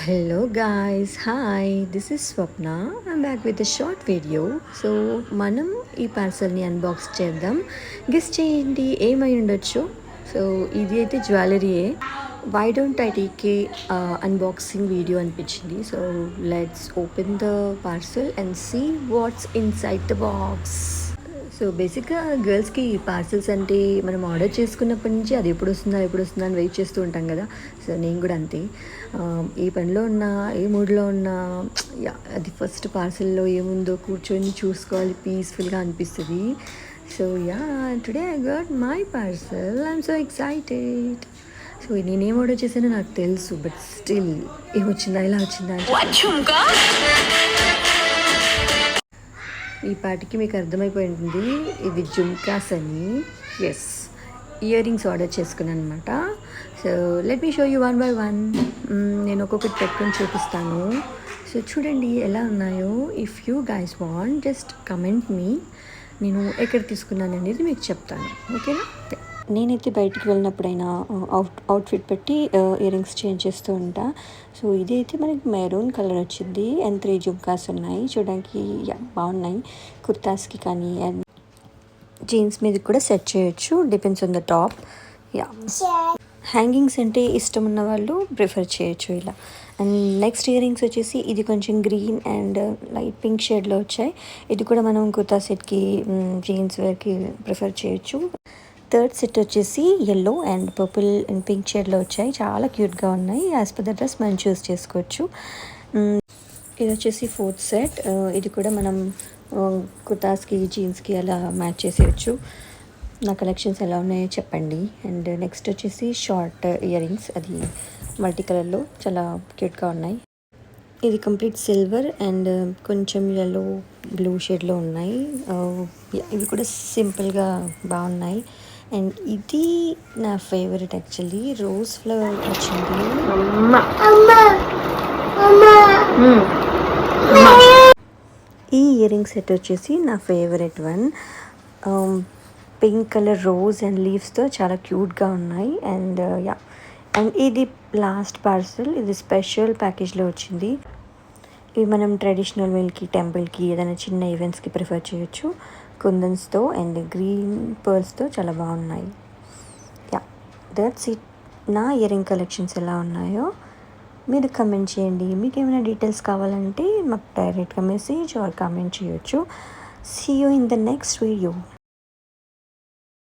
Hello guys, hi, this is Swapna. I'm back with a short video. So మనం ఈ పార్సల్ని unbox చేద్దాం. Guess చేయండి ఏమై ఉండొచ్చు. సో ఇది అయితే జ్యువెలరీయే. Why don't I take a unboxing video అనిపించింది. So let's open the parcel and see what's inside the box. So బేసిక్గా గర్ల్స్కి పార్సిల్స్ అంటే మనం ఆర్డర్ చేసుకున్నప్పటి నుంచి అది ఎప్పుడు వస్తుందా అని వెయిట్ చేస్తూ ఉంటాం కదా. సో నేను కూడా అంతే, ఏ పనిలో ఉన్నా ఏ మూడ్లో ఉన్నా అది ఫస్ట్ పార్సిల్లో ఏముందో కూర్చొని చూసుకోవాలి, పీస్ఫుల్గా అనిపిస్తుంది. So today I got my parcel. I'm so excited. So నేనేం ఆర్డర్ చేశానో నాకు తెలుసు, బట్ స్టిల్ ఏమొచ్చిందా ఇలా వచ్చిందా ఈ పాటికి మీకు అర్థమైపోయి ఉంటుంది ఇది జుమ్కాస్ అని. ఎస్, ఇయర్ రింగ్స్ ఆర్డర్ చేసుకున్నాను అనమాట. So let me show you one by one. నేను ఒక్కొక్కటి పెట్టుకొని చూపిస్తాను. సో చూడండి ఎలా ఉన్నాయో. If you guys want just comment me, నేను ఎక్కడ తీసుకున్నాను అనేది మీకు చెప్తాను, ఓకేనా. నేనైతే బయటికి వెళ్ళినప్పుడైనా అవుట్ఫిట్ పెట్టి ఇయర్ రింగ్స్ చేంజ్ చేస్తూ ఉంటా. సో ఇదైతే మనకి మెరూన్ కలర్ వచ్చింది అండ్ 3 జుమ్కాస్ ఉన్నాయి. చూడడానికి బాగున్నాయి. కుర్తాస్కి కానీ అండ్ జీన్స్ మీద కూడా సెట్ చేయొచ్చు, depends on the top. Hangings అంటే ఇష్టం ఉన్న వాళ్ళు ప్రిఫర్ చేయొచ్చు ఇలా. అండ్ నెక్స్ట్ ఇయర్ రింగ్స్ వచ్చేసి ఇది కొంచెం గ్రీన్ అండ్ లైట్ పింక్ షేడ్లో వచ్చాయి. ఇది కూడా మనం కుర్తా సెట్కి జీన్స్ వేర్కి ప్రిఫర్ చేయొచ్చు. థర్డ్ సెట్ వచ్చేసి yellow and purple and pink షేడ్లో వచ్చాయి. చాలా క్యూట్గా ఉన్నాయి. యాజ్ పర్ ద డ్రెస్ మనం చూస్ చేసుకోవచ్చు. ఇది వచ్చేసి ఫోర్త్ సెట్. ఇది కూడా మనం కుర్తాస్కి జీన్స్కి అలా మ్యాచ్ చేసేయచ్చు. నా కలెక్షన్స్ ఎలా ఉన్నాయో చెప్పండి. అండ్ నెక్స్ట్ వచ్చేసి షార్ట్ ఇయర్ రింగ్స్, అది మల్టీ కలర్లో చాలా క్యూట్గా ఉన్నాయి. ఇది కంప్లీట్ సిల్వర్ అండ్ కొంచెం ఎల్లో బ్లూ షేడ్లో ఉన్నాయి. ఇవి కూడా సింపుల్గా బాగున్నాయి. అండ్ ఇది నా ఫేవరెట్ యాక్చువల్లీ, రోజ్ ఫ్లవర్ వచ్చింది. ఈ ఇయర్ రింగ్ సెట్ వచ్చేసి నా favourite one. Pink colour rose and లీవ్స్తో చాలా క్యూట్గా ఉన్నాయి. అండ్ అండ్ ఇది లాస్ట్ పార్సల్. ఇది స్పెషల్ ప్యాకేజ్లో వచ్చింది. ఇవి మనం ట్రెడిషనల్ వేల్కి, టెంపుల్కి, ఏదైనా చిన్న ఈవెంట్స్కి ప్రిఫర్ చేయొచ్చు. కుందన్స్తో అండ్ గ్రీన్ పర్ల్స్తో చాలా బాగున్నాయి. That's it. నా ఇయర్ రింగ్ కలెక్షన్స్ ఎలా ఉన్నాయో మీరు కమెంట్ చేయండి. మీకు ఏమైనా డీటెయిల్స్ కావాలంటే మాకు డైరెక్ట్గా మెసేజ్ ఆర్ కామెంట్ చేయొచ్చు. See you in the next video.